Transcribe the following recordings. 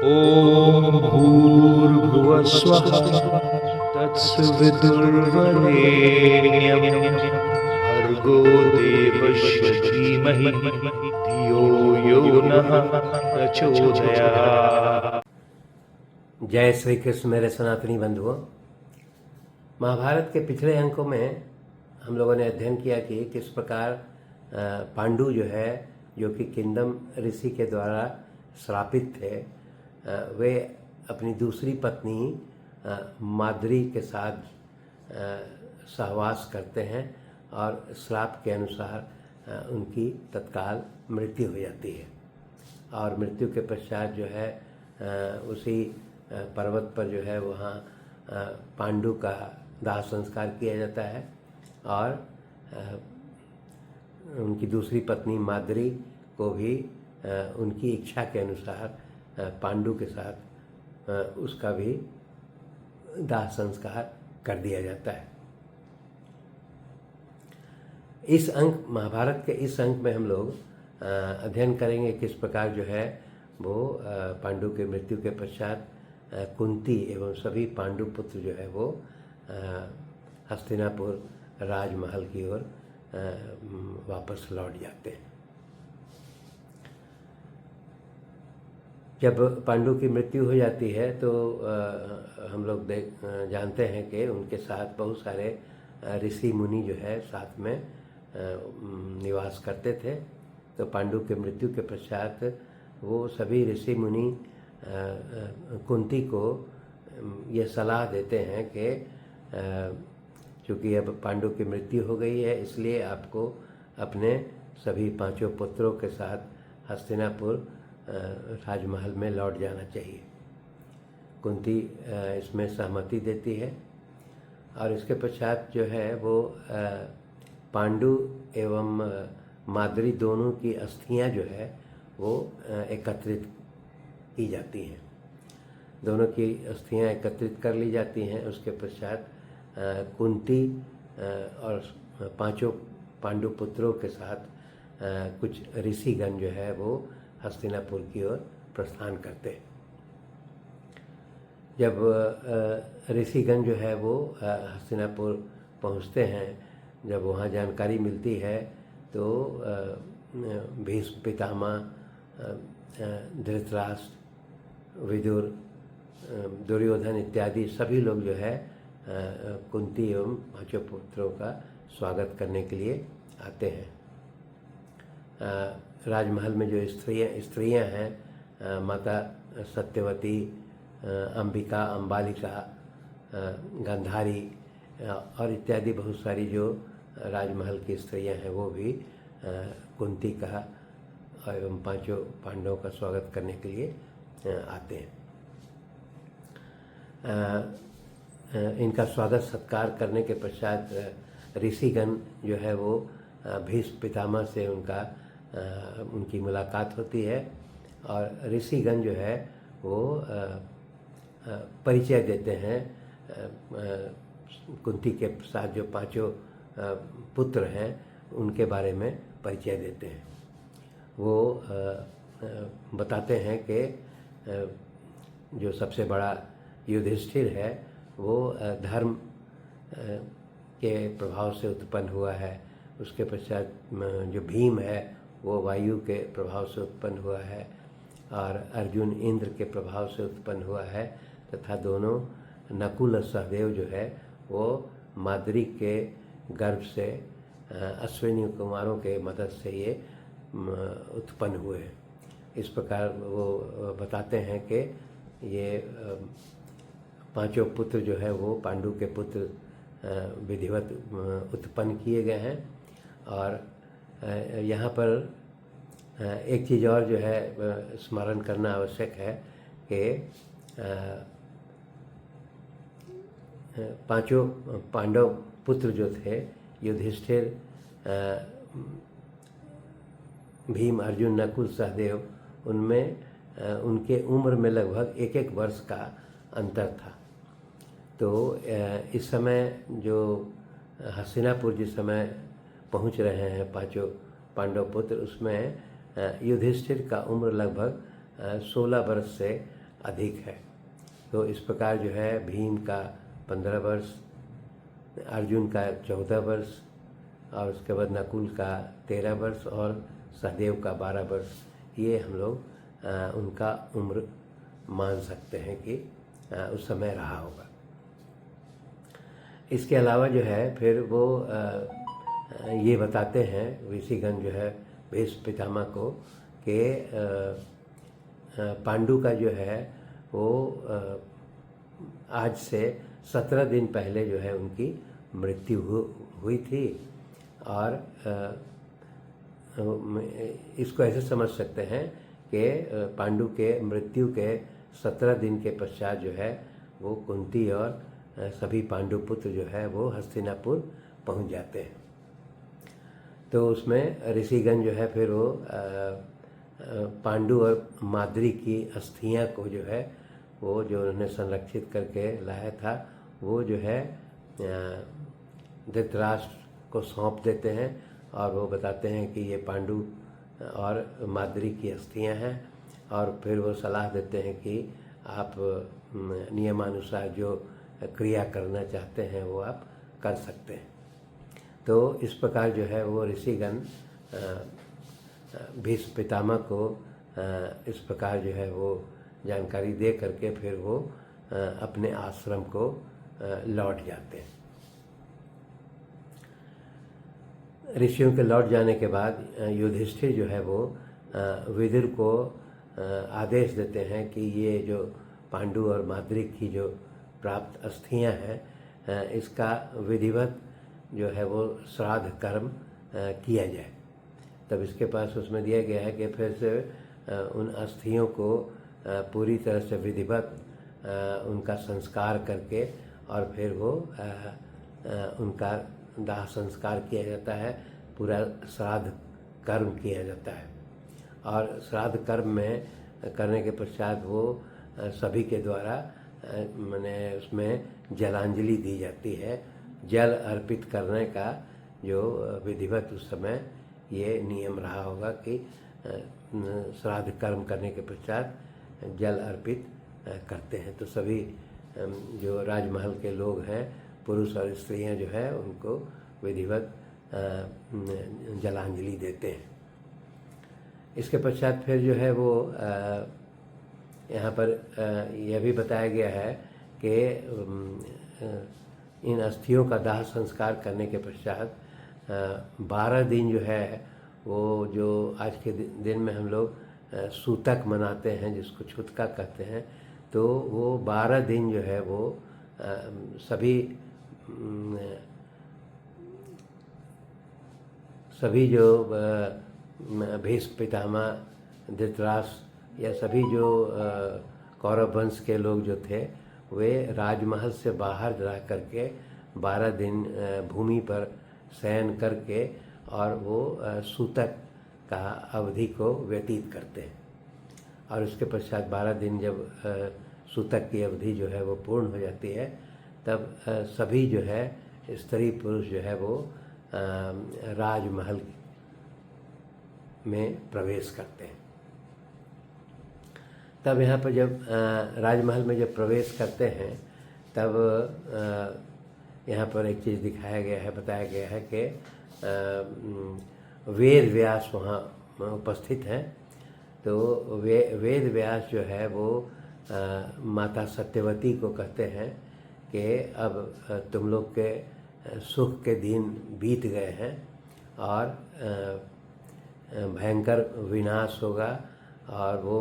ॐ भूर्भुवः स्वः तत्सवितुर्वरेण्यं भर्गो देवस्य धीमहि धियो यो नः प्रचोदयात्। जय श्री कृष्ण मेरे सनातनी बंधुओं। महाभारत के पिछले अंकों में हम लोगों ने अध्ययन किया कि किस प्रकार पांडु जो है, जो कि किंदम ऋषि के द्वारा श्रापित थे, वे अपनी दूसरी पत्नी माद्री के साथ सहवास करते हैं और श्राप के अनुसार उनकी तत्काल मृत्यु हो जाती है। और मृत्यु के पश्चात जो है उसी पर्वत पर जो है वहाँ पांडु का दाह संस्कार किया जाता है और उनकी दूसरी पत्नी माद्री को भी उनकी इच्छा के अनुसार पांडु के साथ उसका भी दाह संस्कार कर दिया जाता है। इस अंक महाभारत के इस अंक में हम लोग अध्ययन करेंगे किस प्रकार जो है वो पांडु के मृत्यु के पश्चात कुंती एवं सभी पांडु पुत्र जो है वो हस्तिनापुर राजमहल की ओर वापस लौट जाते हैं। जब पांडु की मृत्यु हो जाती है तो हम लोग जानते हैं कि उनके साथ बहुत सारे ऋषि मुनि जो है साथ में निवास करते थे। तो पांडु के मृत्यु के पश्चात वो सभी ऋषि मुनि कुंती को ये सलाह देते हैं कि चूँकि अब पांडु की मृत्यु हो गई है, इसलिए आपको अपने सभी पांचों पुत्रों के साथ हस्तिनापुर राजमहल में लौट जाना चाहिए। कुंती इसमें सहमति देती है और इसके पश्चात जो है वो पांडु एवं माद्री दोनों की अस्थियां जो है वो एकत्रित की जाती हैं। दोनों की अस्थियां एकत्रित कर ली जाती हैं। उसके पश्चात कुंती और पांचों पांडु पुत्रों के साथ कुछ ऋषिगण जो है वो हस्तिनापुर की ओर प्रस्थान करते हैं। जब ऋषिगण जो है वो हस्तिनापुर पहुंचते हैं, जब वहाँ जानकारी मिलती है तो भीष्म पितामह, धृतराष्ट्र, विदुर, दुर्योधन इत्यादि सभी लोग जो है कुंती एवं पांचों पुत्रों का स्वागत करने के लिए आते हैं। राजमहल में जो स्त्रियां हैं, माता सत्यवती, अंबिका, अंबालिका, गंधारी और इत्यादि बहुत सारी जो राजमहल की स्त्रियां हैं वो भी कुंती का एवं पांचों पांडवों का स्वागत करने के लिए आते हैं। इनका स्वागत सत्कार करने के पश्चात ऋषिगण जो है वो भीष्म पितामह से उनकी मुलाकात होती है और ऋषिगण जो है वो परिचय देते हैं कुंती के साथ जो पांचों पुत्र हैं उनके बारे में परिचय देते हैं। वो बताते हैं कि जो सबसे बड़ा युधिष्ठिर है वो धर्म के प्रभाव से उत्पन्न हुआ है। उसके पश्चात जो भीम है वो वायु के प्रभाव से उत्पन्न हुआ है और अर्जुन इंद्र के प्रभाव से उत्पन्न हुआ है, तथा दोनों नकुल और सहदेव जो है वो माद्री के गर्भ से अश्विनी कुमारों के मदद से ये उत्पन्न हुए हैं। इस प्रकार वो बताते हैं कि ये पांचों पुत्र जो है वो पांडु के पुत्र विधिवत उत्पन्न किए गए हैं। और यहाँ पर एक चीज़ और जो है स्मरण करना आवश्यक है कि पांचों पांडव पुत्र जो थे, युधिष्ठिर, भीम, अर्जुन, नकुल, सहदेव, उनमें उनके उम्र में लगभग एक एक वर्ष का अंतर था। तो इस समय जो हस्तिनापुर जिस समय पहुंच रहे हैं पांचों पांडव पुत्र, उसमें युधिष्ठिर का उम्र लगभग 16 वर्ष से अधिक है। तो इस प्रकार जो है भीम का 15 वर्ष, अर्जुन का 14 वर्ष और उसके बाद नकुल का 13 वर्ष और सहदेव का 12 वर्ष, ये हम लोग उनका उम्र मान सकते हैं कि उस समय रहा होगा। इसके अलावा जो है फिर वो ये बताते हैं ऋषिगण जो है भीष्म पितामह को कि पांडु का जो है वो आज से 17 दिन पहले जो है उनकी मृत्यु हुई थी। और इसको ऐसे समझ सकते हैं कि पांडु के मृत्यु के 17 दिन के पश्चात जो है वो कुंती और सभी पांडु पुत्र जो है वो हस्तिनापुर पहुंच जाते हैं। तो उसमें ऋषिगण जो है फिर वो पांडु और माद्री की अस्थियां को जो है वो जो उन्होंने संरक्षित करके लाया था वो जो है धृतराष्ट्र को सौंप देते हैं और वो बताते हैं कि ये पांडु और माद्री की अस्थियां हैं। और फिर वो सलाह देते हैं कि आप नियमानुसार जो क्रिया करना चाहते हैं वो आप कर सकते हैं। तो इस प्रकार जो है वो ऋषिगण भीष्म पितामह को इस प्रकार जो है वो जानकारी दे करके फिर वो अपने आश्रम को लौट जाते हैं। ऋषियों के लौट जाने के बाद युधिष्ठिर जो है वो विदुर को आदेश देते हैं कि ये जो पांडु और माद्री की जो प्राप्त अस्थियां हैं इसका विधिवत जो है वो श्राद्ध कर्म किया जाए। तब इसके पास उसमें दिया गया है कि फिर से उन अस्थियों को पूरी तरह से विधिवत उनका संस्कार करके और फिर वो उनका दाह संस्कार किया जाता है, पूरा श्राद्ध कर्म किया जाता है। और श्राद्ध कर्म में करने के पश्चात वो सभी के द्वारा माने उसमें जलांजलि दी जाती है। जल अर्पित करने का जो विधिवत उस समय ये नियम रहा होगा कि श्राद्ध कर्म करने के पश्चात जल अर्पित करते हैं। तो सभी जो राजमहल के लोग हैं, पुरुष और स्त्रियां जो है उनको विधिवत जलांजलि देते हैं। इसके पश्चात फिर जो है वो यहाँ पर यह भी बताया गया है कि इन अस्थियों का दाह संस्कार करने के पश्चात 12 दिन जो है वो जो आज के दिन में हम लोग सूतक मनाते हैं जिसको छुतका कहते हैं, तो वो 12 दिन जो है वो सभी जो भीष्म पितामह, धृतराष्ट्र या सभी जो कौरव वंश के लोग जो थे वे राजमहल से बाहर रह करके 12 दिन भूमि पर शयन करके और वो सूतक का अवधि को व्यतीत करते हैं। और उसके पश्चात 12 दिन जब सूतक की अवधि जो है वो पूर्ण हो जाती है तब सभी जो है स्त्री पुरुष जो है वो राजमहल में प्रवेश करते हैं। तब यहाँ पर जब राजमहल में जब प्रवेश करते हैं तब यहाँ पर एक चीज़ दिखाया गया है, बताया गया है कि वेद व्यास वहाँ उपस्थित हैं। तो वेद व्यास जो है वो माता सत्यवती को कहते हैं कि अब तुम लोग के सुख के दिन बीत गए हैं और भयंकर विनाश होगा। और वो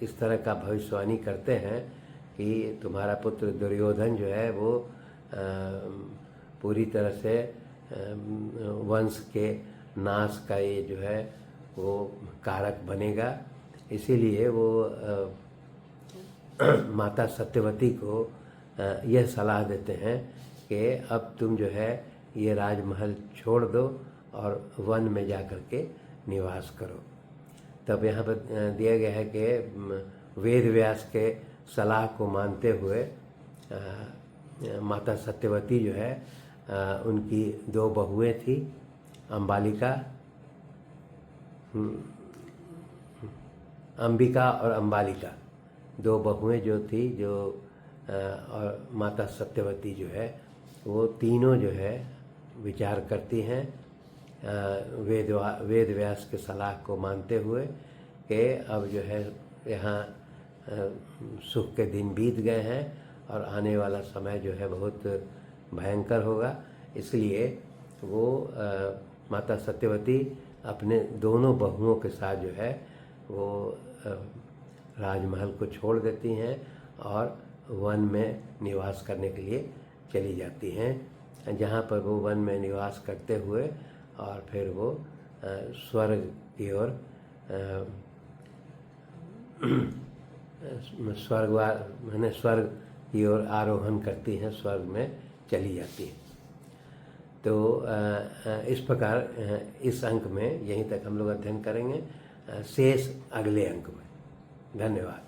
इस तरह का भविष्यवाणी करते हैं कि तुम्हारा पुत्र दुर्योधन जो है वो पूरी तरह से वंश के नाश का ये जो है वो कारक बनेगा। इसीलिए वो माता सत्यवती को यह सलाह देते हैं कि अब तुम जो है ये राजमहल छोड़ दो और वन में जा कर के निवास करो। तब यहाँ पर दिया गया है कि वेद व्यास के सलाह को मानते हुए माता सत्यवती जो है उनकी 2 बहुएं थी, अंबिका और अंबालिका। दो बहुएं जो थी जो और माता सत्यवती जो है वो तीनों जो है विचार करती हैं वेद व्यास के सलाह को मानते हुए कि अब जो है यहाँ सुख के दिन बीत गए हैं और आने वाला समय जो है बहुत भयंकर होगा। इसलिए वो माता सत्यवती अपने दोनों बहुओं के साथ जो है वो राजमहल को छोड़ देती हैं और वन में निवास करने के लिए चली जाती हैं, जहाँ पर वो वन में निवास करते हुए और फिर वो स्वर्ग की ओर स्वर्ग की ओर आरोहण करती हैं, स्वर्ग में चली जाती हैं। तो इस प्रकार इस अंक में यहीं तक हम लोग अध्ययन करेंगे, शेष अगले अंक में। धन्यवाद।